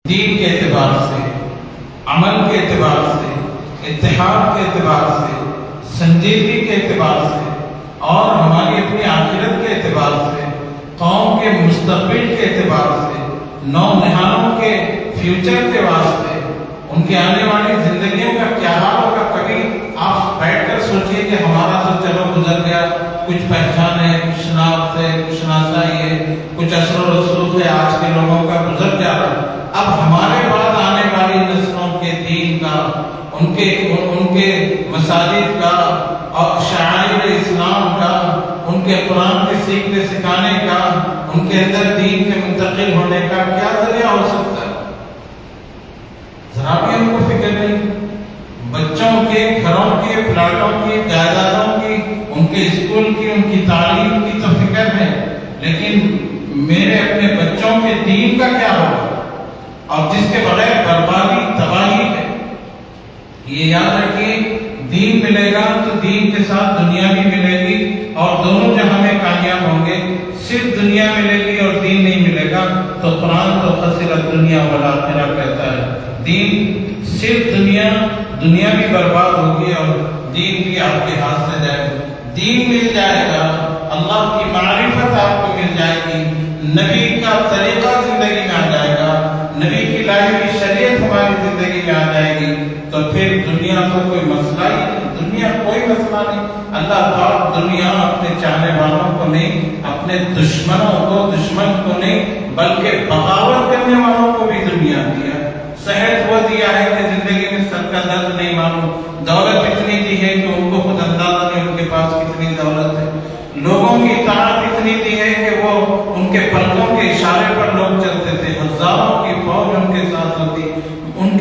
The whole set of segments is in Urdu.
دین کے اعتبار سے، عمل کے اعتبار سے، اتحاد کے اعتبار سے، سنجیدگی کے اعتبار سے اور ہماری اپنی آخرت کے اعتبار سے، قوم کے مستقبل کے اعتبار سے، نونہالوں کے فیوچر کے واسطے، ان کے آنے والی زندگیوں کا کیا حال ہوگا۔ کبھی آپ بیٹھ کر سوچئے کہ ہمارا تو چلو گزر گیا، کچھ پہچان ہے، کچھ شناخت ہے، کچھ شناسائی ہے، کچھ اثر و رسوخ ہے، آج کے لوگوں کا گزر جا رہا ہے۔ اب ہمارے بعد آنے والی نسلوں کے دین کا، ان کے مساجد کا اور شعائر اسلام کا، ان کے قرآن کے سیکھنے سکھانے کا، ان کے اندر دین کے منتقل ہونے کا کیا ذریعہ ہو سکتا ہے؟ ذرا بھی ہم کو فکر نہیں۔ بچوں کے گھروں کی، پلاٹوں کی، جائیدادوں کی، ان کے اسکول کی، ان کی تعلیم کی تو فکر ہے، لیکن میرے اپنے بچوں کے دین کا کیا ہوگا؟ اور جس کے بغیر بربادی تباہی ہے۔ یہ یاد رکھیے، دین ملے گا تو دین کے ساتھ دنیا بھی ملے گی اور دونوں جہاں میں کامیاب ہوں گے۔ صرف دنیا ملے گی اور دین نہیں ملے گا تو قرآن تو خسرت دنیا والآخرہ کہتا ہے۔ دین صرف دنیا بھی برباد ہوگی اور دین بھی آپ کے ہاتھ سے جائے گا۔ دین مل جائے گا، اللہ کی معرفت آپ کو مل جائے گی، نبی کا طریقہ زندگی میں آ جائے گا، نبی کی لائی ہوئی شریعت ہماری زندگی میں آ جائے گی، تو پھر دنیا کو کوئی مسئلہ ہی نہیں، دنیا کوئی مسئلہ نہیں۔ اللہ پاک دنیا اپنے چاہنے والوں کو نہیں، اپنے دشمن کو نہیں، بلکہ بغاوت کرنے والوں کو بھی دنیا دیا۔ صحت وہ دیا ہے کہ زندگی میں سر کا درد نہیں معلوم، دولت اتنی دی ہے کہ ان کو خود اندازہ نہیں ان کے پاس کتنی دولت ہے، لوگوں کی اطاعت اتنی دی ہے کہ وہ ان کے پلکوں کے اشارے پر لوگ چلتے تھے، ہزاروں کی فوج ان کے ساتھ ہوتی، ان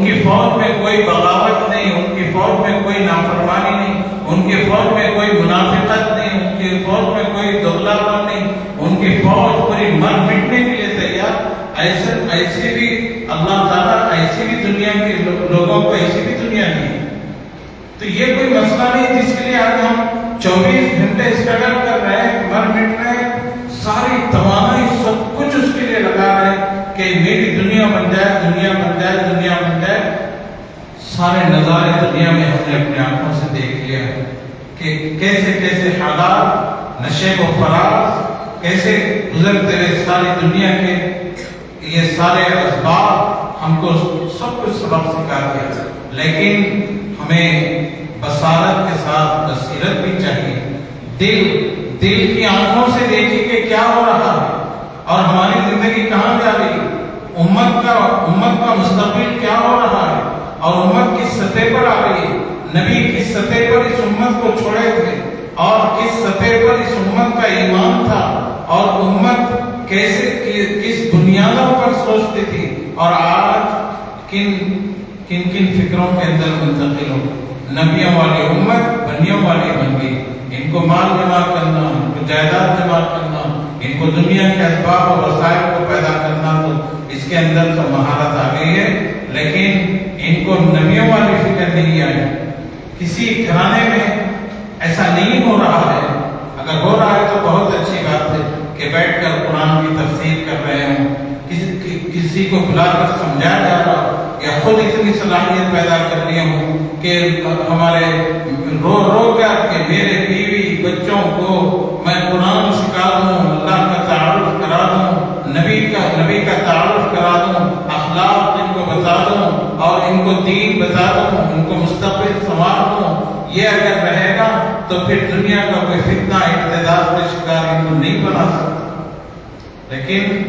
کی فوج میں کوئی بغاوت نہیں، ان کی فوج میں کوئی نافرمانی نہیں، ان کی فوج میں کوئی منافقت نہیں، ان کی فوج میں کوئی دغلاپن نہیں، ان کی فوج پوری مر مٹنے کے لیے تیار۔ ایسے بھی اللہ تعالیٰ ایسی بھی دنیا کے لوگوں کو ایسی بھی دنیا دی ہے۔ تو یہ کوئی مسئلہ نہیں جس کے لیے آج ہم 24 گھنٹے اسٹرگل کر رہے ہیں، مر مٹ رہے ہیں، ساری توانائی سب کچھ اس کے لیے لگا رہے ہیں کہ میری دنیا بن جائے، دنیا بن جائے، دنیا بن جائے۔ سارے نظارے دنیا میں ہم نے اپنے آنکھوں سے دیکھ لیا ہے کہ کیسے کیسے حالات، نشیب و فراز کیسے گزرتے رہے ساری دنیا کے، یہ سارے اسباب ہم کو سب کچھ سبق سکھا دیا، لیکن ہمیں بصارت کے ساتھ بصیرت بھی چاہیے۔ دل کی آنکھوں سے دیکھیں کہ کیا ہو رہا ہے اور ہماری زندگی کہاں جا رہی ہے، امت کا مستقبل کیا ہو رہا ہے اور امت کس سطح پر آ رہی ہے، نبی کس سطح پر اس امت کو چھوڑے تھے اور کس سطح پر اس امت کا ایمان تھا اور امت کس بنیادوں پر سوچتی تھی اور آج کن فکروں کے اندر منتقل ہو۔ نبیوں والی امت بنیوں والی بن گئی، ان کو مال جمع کرنا، ان کو جائیداد جمع کرنا، ان کو دنیا کے اسباب و وسائل کو پیدا کرنا، تو اس کے اندر تو مہارت آ گئی ہے، لیکن ان کو نبیوں والی فکر نہیں آئی۔ کسی گھرانے میں ایسا نہیں ہو رہا ہے، اگر ہو رہا ہے تو بہت اچھی بات ہے کہ بیٹھ کر قرآن کی تفسیر کر رہے ہوں، کسی کو بلا کر سمجھایا جا رہا ہو، یا خود اتنی صلاحیت پیدا کر لیے ہوں کہ ہمارے رو کر کہ میرے بیوی بچوں کو میں قرآن سکھا دوں، اللہ کا تعارف کرا دوں، نبی کا تعارف کرا دوں، اخلاق ان کو بتا دوں اور ان کو دین بتا دوں، ان کو مستقبل سنوار دوں۔ یہ اگر رہے گا تو پھر دنیا کا کوئی فتنہ ارتداد کا شکار ان کو نہیں بنا سکتا۔ لیکن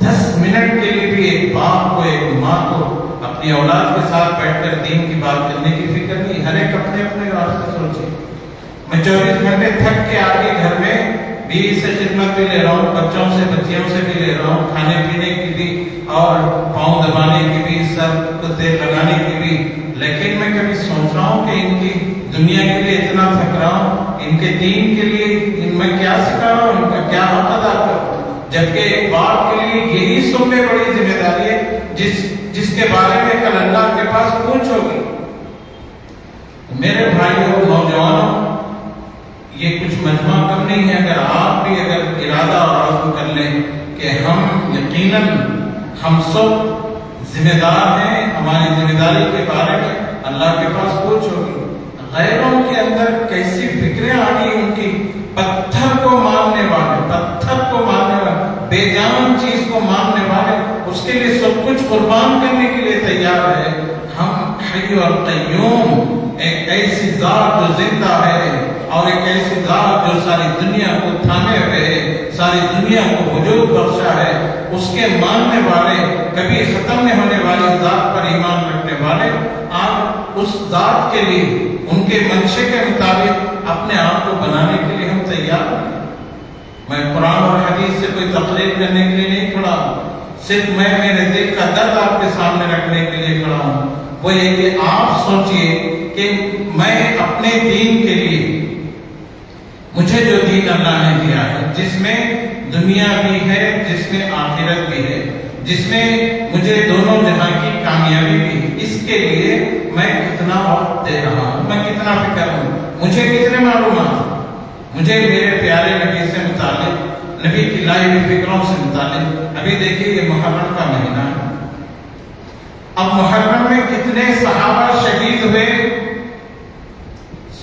10 منٹ کے لیے بھی ایک باپ کو، ایک ماں کو اپنی اولاد کے ساتھ بیٹھ کر دین کی بات کرنے کی فکر نہیں۔ ہر ایک اپنے اپنے راستے سوچے۔ میں 24 گھنٹے تھک کے آ کے گھر میں بیوی سے خدمت بھی لے رہا ہوں، بچوں سے بچیوں سے بھی لے رہا ہوں، کھانے پینے کی بھی اور پاؤں دبانے کی بھی، سر کو تیل لگانے کی بھی، لیکن میں کبھی سوچ رہا ہوں کہ ان کی دنیا کے لیے اتنا تھک رہا ہوں، ان کے دین کے لیے میں کیا سکھا رہا ہوں، ان کا کیا حق ادا کر رہا ہوں، جبکہ ایک باپ کے لیے یہی سب سے بڑی ذمہ داری ہے جس کے بارے میں کل اللہ کے پاس پوچھ ہوگی۔ میرے بھائیوں، نوجوانوں، یہ کچھ مجمع کم نہیں ہے، اگر آپ بھی ارادہ اور عزم کر لیں کہ ہم یقیناً ہم سب ذمہ دار ہیں، ہماری ذمہ داری کے بارے میں اللہ کے پاس پوچھ ہوگی۔ غیروں کے اندر کیسی فکریں آ گئی ان کی، پتھر کو ماننے والے، بے جان چیز کو ماننے والے، اس کے لیے سب کچھ قربان کرنے کے لیے تیار ہے۔ ہم حی اور قیوم، ایک ایسی ذات جو زندہ ہے اور ایک ایسی ذات جو ساری دنیا کو تھامے ہوئے ہے، ساری دنیا کو وجود بخشا ہے، اس کے ماننے والے، کبھی ختم نہیں ہونے والی ذات پر ایمان رکھنے والے، آپ اس ذات کے لیے ان کے منشے کے مطابق اپنے آپ کو بنانے کے لیے ہم تیار ہیں۔ میں قرآن اور حدیث سے کوئی تقریر کرنے کے لیے نہیں کھڑا ہوں، صرف میں میرے دل کا درد آپ کے سامنے رکھنے کے لیے کھڑا ہوں۔ وہ یہ کہ آپ سوچئے کہ میں اپنے دین کے لیے، مجھے جو دین اللہ نے دیا ہے، جس میں دنیا بھی ہے، جس میں آخرت بھی ہے، جس میں مجھے دونوں جہاں کی کامیابی بھی ہے، اس کے لیے میں کتنا وقت دے رہا ہوں، میں کتنا فکر ہوں، مجھے کتنے معلومات، مجھے میرے پیارے نبی سے متعلق، نبی کی لائی ہوئی فکروں سے متعلق۔ ابھی دیکھیے یہ محرم کا مہینہ ہے، اب محرم میں کتنے صحابہ شہید ہوئے،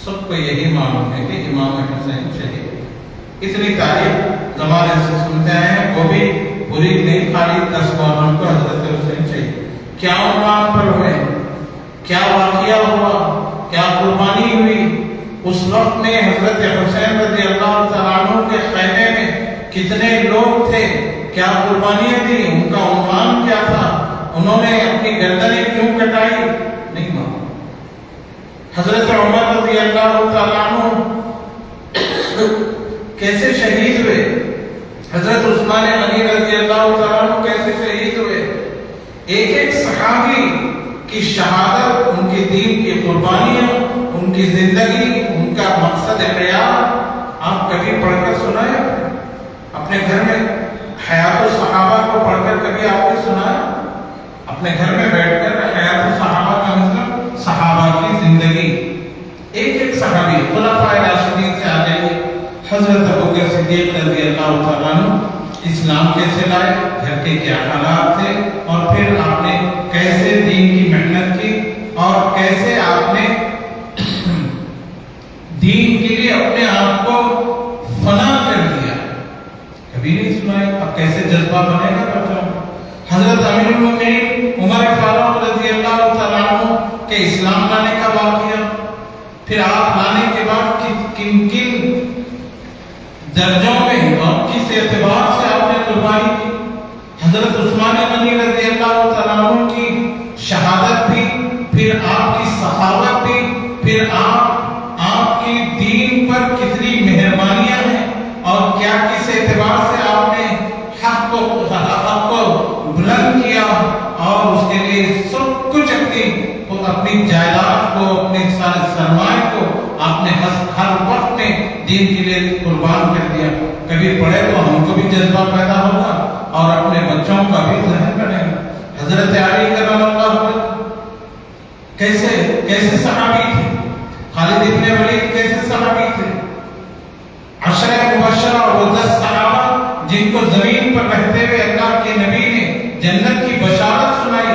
سب کو یہی معلوم ہے کہ امام حسین شہید۔ اتنی تاریخ زمانے سے سنتے ہیں، وہ بھی پوری نہیں، خالی 10 محرم کو حضرت حسین شہید۔ کیا عنوان پر ہوئے، کیا واقعہ ہوا، کیا قربانی ہوئی، اس وقت میں حضرت حسین رضی اللہ تعالیٰ عنہ کے خیمے میں کتنے لوگ تھے، کیا قربانیاں دی، ان کا عنوان کیا تھا، انہوں نے اپنی گردنیں کیوں کٹائی، نہیں معلوم۔ حضرت عمر رضی اللہ تعالیٰ عنہ کیسے شہید ہوئے، حضرت عثمان غنی رضی اللہ تعالیٰ عنہ کیسے شہید ہوئے، ایک ایک صحابی کی شہادت، ان کی دین کی قربانیاں، ان کی زندگی، ان کا مقصد حیات آپ کبھی پڑھ کر سنایا؟ اپنے گھر میں حیات الصحابہ کو پڑھ کر کبھی آپ نے سنایا؟ اپنے گھر میں بیٹھ کر حیات الصحابہ کا مطلب صحابہ کی زندگی، ایک ایک صحابی، خلفائے راشدین سے آ جائیے، حضرت ابوبکر صدیق رضی اللہ تعالیٰ عنہ اسلام کیسے لائے، گھر کے کیا حالات تھے، اور پھر آپ نے کیسے دین کی محنت کی، اور کیسے آپ نے دین کے لیے اپنے آپ کو فنا کر دیا، کبھی نہیں سنا ہے۔ اب کیسے جذبہ بنے گا بچوں؟ حضرت امیر المومنین عمر فاروق رضی اللہ تعالیٰ عنہ کے اسلام لانے کا واقعہ، پھر آپ لانے کے بعد کن کن درجوں میں اور کس اعتبار سے آپ نے قربانی کی، حضرت عثمان غنی رضی اللہ تعالیٰ عنہ کی شہادت بھی، پھر آپ کی صحابت بھی، پھر آپ کی دین پر کتنی مہربانیاں ہیں، اور کیا کس اعتبار سے آپ نے حق کو بلند کیا، اور اس کے لیے سب کچھ اپنی جائیداد کو، اپنے سارے سرمائے کو آپ نے ہر وقت میں دین کے لیے قربان کر دیا۔ کبھی پڑھے تو ہم کو بھی جذبہ پیدا ہوگا اور اپنے بچوں کا بھی ذہن بنے گا۔ حضرت علی کرم اللہ وجہ کیسے صحابی تھے، خالد ابن ولید کیسے صحابی تھے، عشرہ مبشرہ اور وہ 10 صحابہ جن کو زمین پر رہتے ہوئے اللہ کے نبی نے جنت کی بشارت سنائی،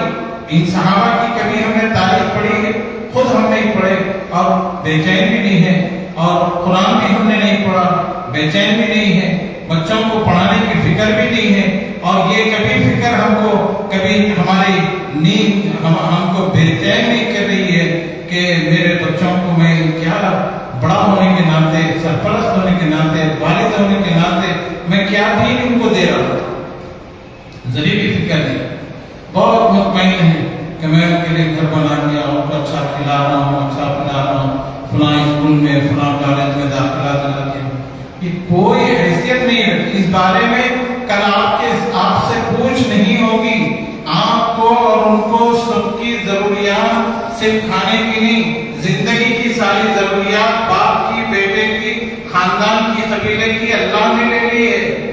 ان صحابہ کی کبھی ہم نے تاریخ پڑھی ہے؟ خود ہم نہیں پڑھے اور بے چین بھی نہیں ہے، اور قرآن بھی ہم نے نہیں پڑھا، بے چین بھی نہیں ہے، بچوں کو پڑھانے کی فکر بھی نہیں ہے، اور یہ کبھی فکر ہم کو، کبھی ہماری نیند ہم کو بے چین نہیں کر رہی ہے کہ میرے بچوں کو میں کیا بڑا ہونے کے ناطے، سرپرست ہونے کے ناطے، والد ہونے کے ناطے میں کیا دین ان کو دے رہا ہوں، ذریعہ بھی فکر نہیں۔ بہت مطمئن ہے کہ میں ان کے لیے گھر بنا دیا، ان کو اچھا کھلا رہا ہوں، اچھا پلا رہا ہوں، فلاں اسکول میں، فلاں کالج میں داخلہ دلا دیا، یہ کوئی حیثیت نہیں ہے اس بارے میں۔ کل آپ سے پوچھ نہیں ہوگی، آپ کو اور ان کو سب کی ضروریات، صرف کھانے کی نہیں، زندگی کی ساری ضروریات، باپ کی، بیٹے کی، خاندان کی، قبیلے کی اللہ نے لے لی ہے۔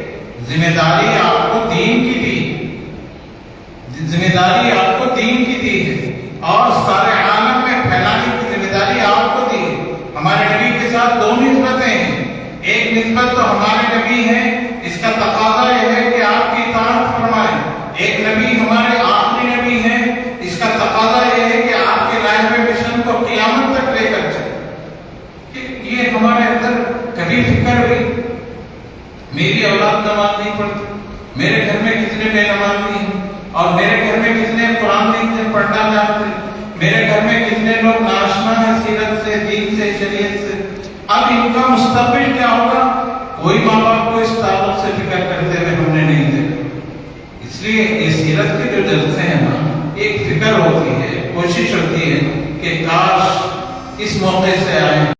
ذمہ داری آپ کو دین کی دی، ذمہ داری آپ کو دین کی دی ہے، اور سارے عالم میں پھیلانے کی ذمہ داری آپ کو دی ہے۔ ہمارے نبی کے ساتھ 2 نسبتیں ہیں، ایک نسبت تو ہمارے نبی ہیں، اس کا تقاضا یہ ہے کہ آپ کی اطاعت فرمائیں، ایک نبی ہمارے آخری نبی ہیں، اس کا تقاضا یہ ہے کہ آپ کے لائے ہوئے مشن کو قیامت تک لے کر چلیں۔ کہ یہ ہمارے اندر کبھی فکر ہوئی؟ میری اولاد نماز نہیں پڑھتی، میرے گھر میں کتنے بے نمازی ہیں، اور میرے گھر میں کتنے قرآن نہیں پڑھنا جانتے، میرے گھر میں کتنے لوگ ناشنا ہیں سیرت سے، دین سے، شریعت سے۔ اب ان کا مستقبل کیا ہوگا؟ کوئی ماں باپ کو اس تعلق سے فکر کرتے ہوئے ہم نے نہیں دیکھا۔ اس لیے یہ سیرت کے جو جلسے ہیں نا، ایک فکر ہوتی ہے، کوشش ہوتی ہے کہ کاش اس موقع سے آئے۔